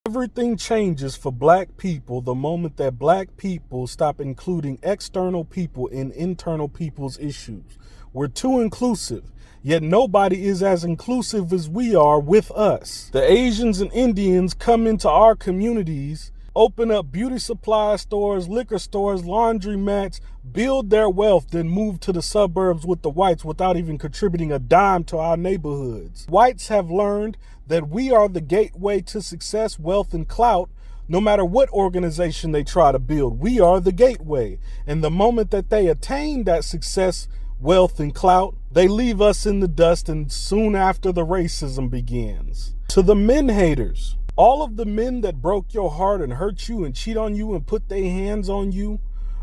Everything changes for black people the moment that black people stop including external people in internal people's issues. We're too inclusive, yet nobody is as inclusive as we are with us. The Asians and Indians come into our communities, open up beauty supply stores, liquor stores, laundromats, build their wealth, then move to the suburbs with the whites without even contributing a dime to our neighborhoods. Whites have learned that we are the gateway to success, wealth, and clout. No matter what organization they try to build, we are the gateway. And the moment that they attain that success, wealth, and clout, they leave us in the dust, and soon after the racism begins. To the men haters, all of the men that broke your heart and hurt you and cheat on you and put their hands on you,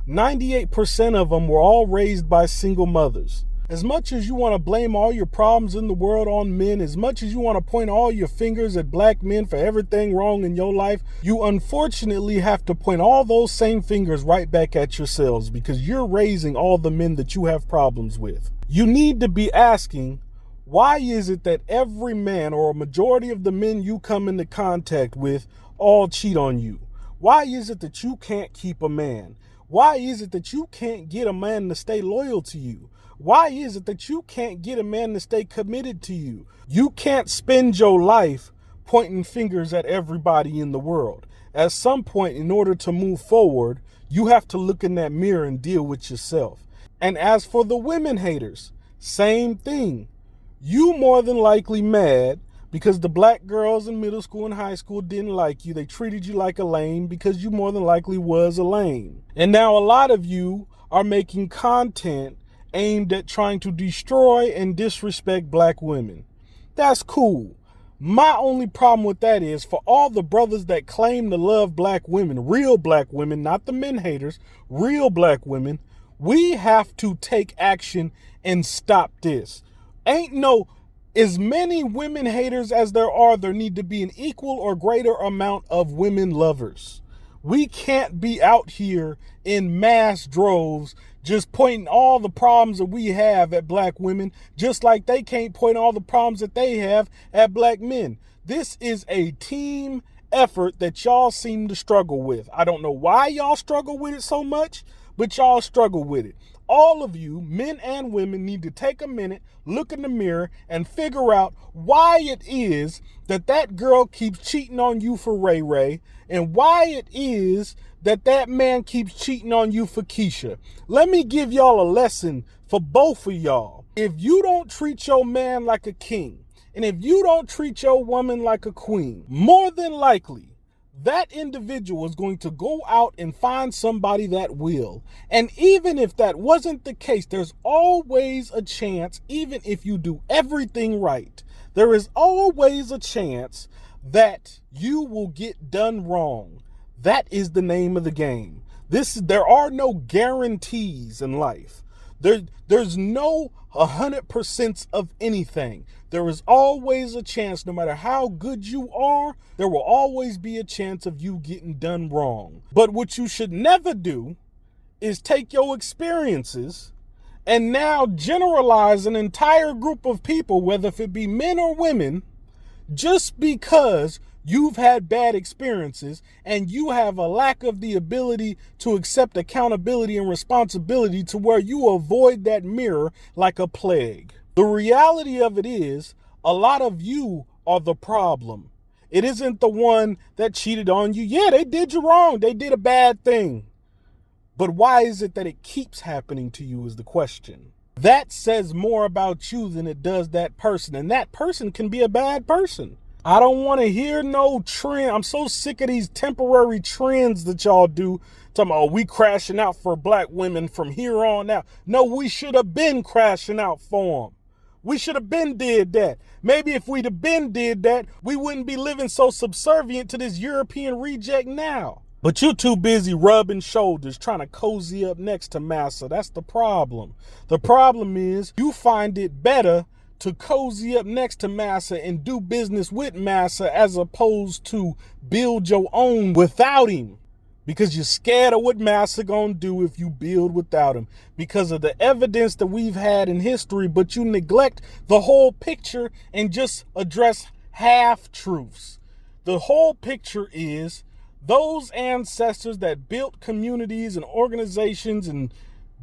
98% of them were all raised by single mothers. As much as you want to blame all your problems in the world on men, as much as you want to point all your fingers at black men for everything wrong in your life, you unfortunately have to point all those same fingers right back at yourselves because you're raising all the men that you have problems with. You need to be asking, why is it that every man or a majority of the men you come into contact with all cheat on you? Why is it that you can't keep a man? Why is it that you can't get a man to stay loyal to you? Why is it that you can't get a man to stay committed to you? You can't spend your life pointing fingers at everybody in the world. At some point, in order to move forward, you have to look in that mirror and deal with yourself. And as for the women haters, same thing. You more than likely mad because the black girls in middle school and high school didn't like you. They treated you like a lame because you more than likely was a lame. And now a lot of you are making content aimed at trying to destroy and disrespect black women. That's cool. My only problem with that is for all the brothers that claim to love black women, real black women, not the men haters, real black women, we have to take action and stop this. Ain't no, as many women haters as there need to be an equal or greater amount of women lovers. We can't be out here in mass droves just pointing all the problems that we have at black women, just like they can't point all the problems that they have at black men. This is a team effort that y'all seem to struggle with. I don't know why y'all struggle with it so much, but y'all struggle with it. All of you, men and women, need to take a minute, look in the mirror, and figure out why it is that that girl keeps cheating on you for Ray Ray, and why it is that that man keeps cheating on you for Keisha. Let me give y'all a lesson for both of y'all. If you don't treat your man like a king, and if you don't treat your woman like a queen, more than likely, that individual is going to go out and find somebody that will. And even if that wasn't the case, there's always a chance, even if you do everything right, there is always a chance that you will get done wrong. That is the name of the game. There are no guarantees in life. There's no 100% of anything. There is always a chance, no matter how good you are, there will always be a chance of you getting done wrong. But what you should never do is take your experiences and now generalize an entire group of people, whether if it be men or women, just because you've had bad experiences and you have a lack of the ability to accept accountability and responsibility to where you avoid that mirror like a plague. The reality of it is, a lot of you are the problem. It isn't the one that cheated on you. Yeah, they did you wrong. They did a bad thing. But why is it that it keeps happening to you is the question. That says more about you than it does that person. And that person can be a bad person. I don't want to hear no trend. I'm so sick of these temporary trends that y'all do. Talking about, we crashing out for black women from here on out. No, we should have been crashing out for them. We should have been did that. Maybe if we'd have been did that, we wouldn't be living so subservient to this European reject now. But you're too busy rubbing shoulders, trying to cozy up next to massa. That's the problem. The problem is you find it better to cozy up next to massa and do business with massa as opposed to build your own without him. Because you're scared of what massa gonna do if you build without him. Because of the evidence that we've had in history, but you neglect the whole picture and just address half truths. The whole picture is those ancestors that built communities and organizations and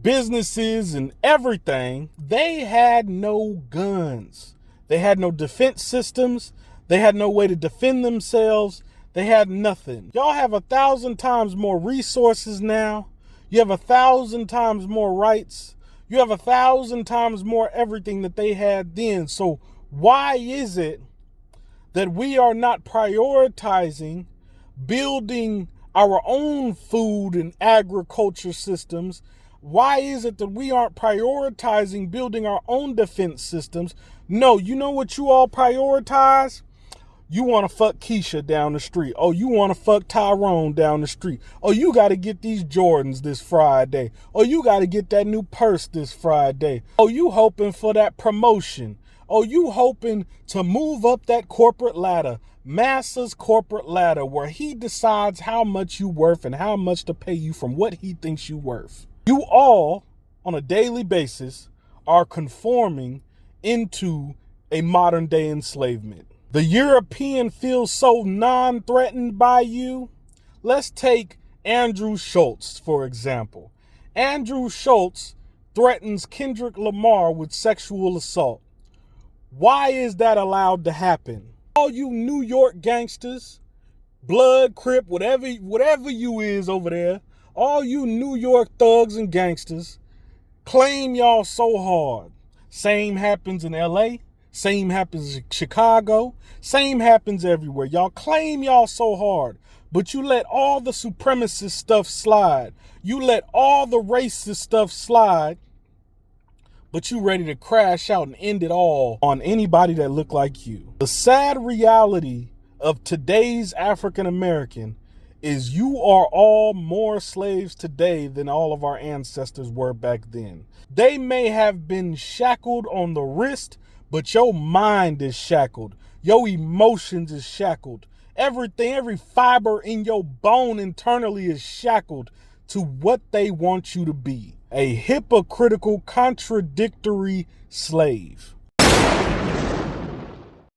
businesses and everything, they had no guns. They had no defense systems. They had no way to defend themselves. They had nothing. Y'all have 1,000 times more resources now. You have 1,000 times more rights. You have 1,000 times more everything that they had then. So why is it that we are not prioritizing building our own food and agriculture systems? Why is it that we aren't prioritizing building our own defense systems? No, you know what you all prioritize? You want to fuck Keisha down the street. Oh, you want to fuck Tyrone down the street. Oh, you got to get these Jordans this Friday. Oh, you got to get that new purse this Friday. Oh, you hoping for that promotion. Oh, you hoping to move up that corporate ladder, Massa's corporate ladder, where he decides how much you worth and how much to pay you from what he thinks you worth. You all, on a daily basis, are conforming into a modern day enslavement. The European feels so non-threatened by you. Let's take Andrew Schultz, for example. Andrew Schultz threatens Kendrick Lamar with sexual assault. Why is that allowed to happen? All you New York gangsters, Blood, Crip, whatever you is over there, all you New York thugs and gangsters claim y'all so hard. Same happens in LA. Same happens in Chicago. Same happens everywhere. Y'all claim y'all so hard, but you let all the supremacist stuff slide. You let all the racist stuff slide, but you ready to crash out and end it all on anybody that look like you. The sad reality of today's African American is you are all more slaves today than all of our ancestors were back then. They may have been shackled on the wrist, but your mind is shackled. Your emotions is shackled. Everything, every fiber in your bone internally is shackled to what they want you to be. A hypocritical, contradictory slave.